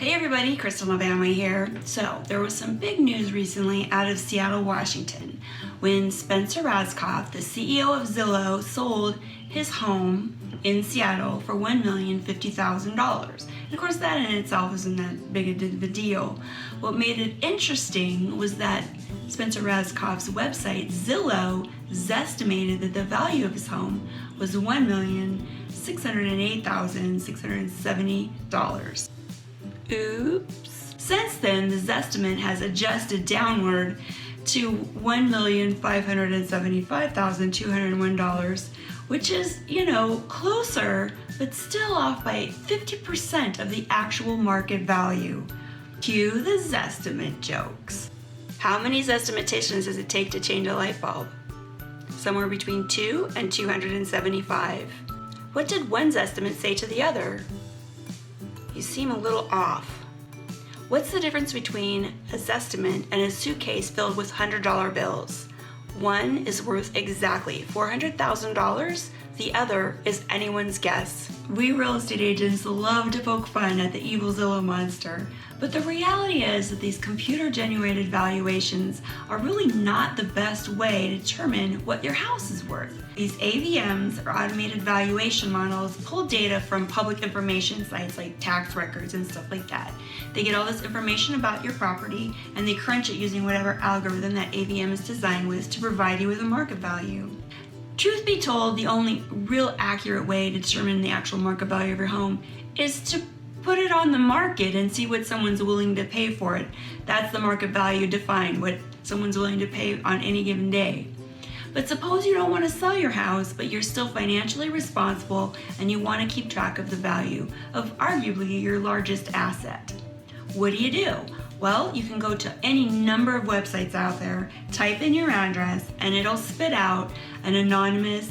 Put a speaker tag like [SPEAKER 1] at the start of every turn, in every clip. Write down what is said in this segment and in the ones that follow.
[SPEAKER 1] Hey everybody, Kristin LaVanway here. So there was some big news recently out of Seattle, Washington, when Spencer Rascoff, the CEO of Zillow, sold his home in Seattle for $1,050,000. And of course that in itself isn't that big of a deal. What made it interesting was that Spencer Rascoff's website, Zillow, zestimated that the value of his home was $1,608,670. Oops. Since then, the Zestimate has adjusted downward to $1,575,201, which is, closer, but still off by 50% of the actual market value. Cue the Zestimate jokes. How many Zestimatations does it take to change a light bulb? Somewhere between 2 and 275. What did one Zestimate say to the other? You seem a little off. What's the difference between a Zestimate and a suitcase filled with $100 bills? One is worth exactly $400,000, the other is anyone's guess. We real estate agents love to poke fun at the evil Zillow monster, but the reality is that these computer-generated valuations are really not the best way to determine what your house is worth. These AVMs, or automated valuation models, pull data from public information sites like tax records and stuff like that. They get all this information about your property and they crunch it using whatever algorithm that AVM is designed with to provide you with a market value. Truth be told, the only real accurate way to determine the actual market value of your home is to put it on the market and see what someone's willing to pay for it. That's the market value defined, what someone's willing to pay on any given day. But suppose you don't want to sell your house, but you're still financially responsible and you want to keep track of the value of arguably your largest asset. What do? Well, you can go to any number of websites out there, type in your address, and it'll spit out an anonymous,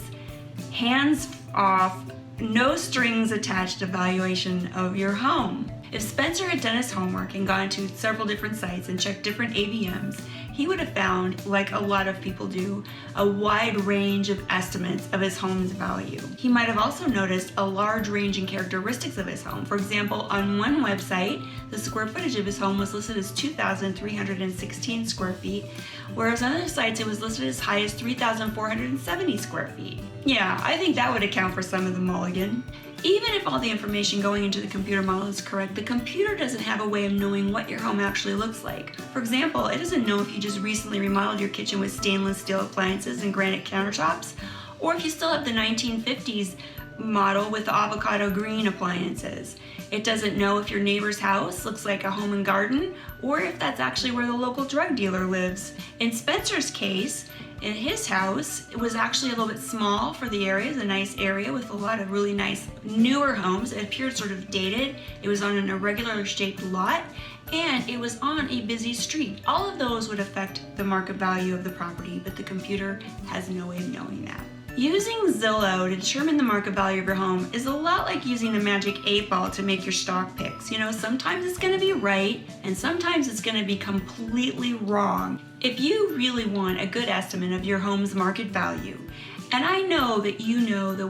[SPEAKER 1] hands-off, no strings attached evaluation of your home. If Spencer had done his homework and gone to several different sites and checked different AVMs, he would have found, like a lot of people do, a wide range of estimates of his home's value. He might have also noticed a large range in characteristics of his home. For example, on one website, the square footage of his home was listed as 2,316 square feet, whereas on other sites it was listed as high as 3,470 square feet. Yeah, I think that would account for some of the mulligan. Even if all the information going into the computer model is correct, the computer doesn't have a way of knowing what your home actually looks like. For example, it doesn't know if you just recently remodeled your kitchen with stainless steel appliances and granite countertops, or if you still have the 1950s model with the avocado green appliances. It doesn't know if your neighbor's house looks like a home and garden, or if that's actually where the local drug dealer lives. In Spencer's case, in his house, it was actually a little bit small for the area. It's a nice area with a lot of really nice newer homes. It appeared sort of dated. It was on an irregular shaped lot, and it was on a busy street. All of those would affect the market value of the property, but the computer has no way of knowing that. Using Zillow to determine the market value of your home is a lot like using a magic 8-ball to make your stock picks. Sometimes it's going to be right and sometimes it's going to be completely wrong. If you really want a good estimate of your home's market value, and I know that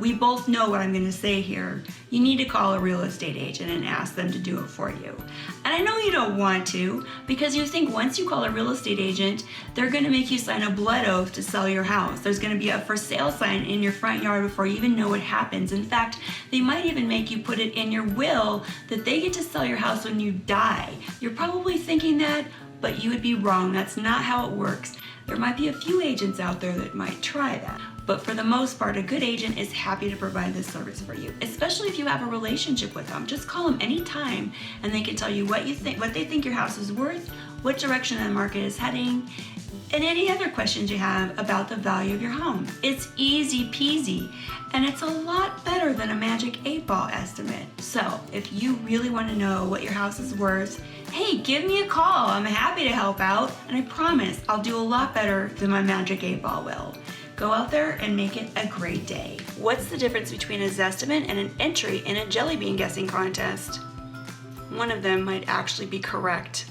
[SPEAKER 1] we both know what I'm going to say here, you need to call a real estate agent and ask them to do it for you. And I know you don't want to, because you think once you call a real estate agent, they're going to make you sign a blood oath to sell your house. There's going to be a for sale sign in your front yard before you even know what happens. In fact, they might even make you put it in your will that they get to sell your house when you die. You're probably thinking that, but you would be wrong. That's not how it works. There might be a few agents out there that might try that. But for the most part, a good agent is happy to provide this service for you, especially if you have a relationship with them. Just call them anytime and they can tell you what they think your house is worth, what direction the market is heading, and any other questions you have about the value of your home. It's easy peasy, and it's a lot better than a magic 8-ball estimate. So if you really want to know what your house is worth, hey, give me a call. I'm happy to help out, and I promise I'll do a lot better than my magic 8-ball will. Go out there and make it a great day. What's the difference between a Zestimate and an entry in a jelly bean guessing contest? One of them might actually be correct.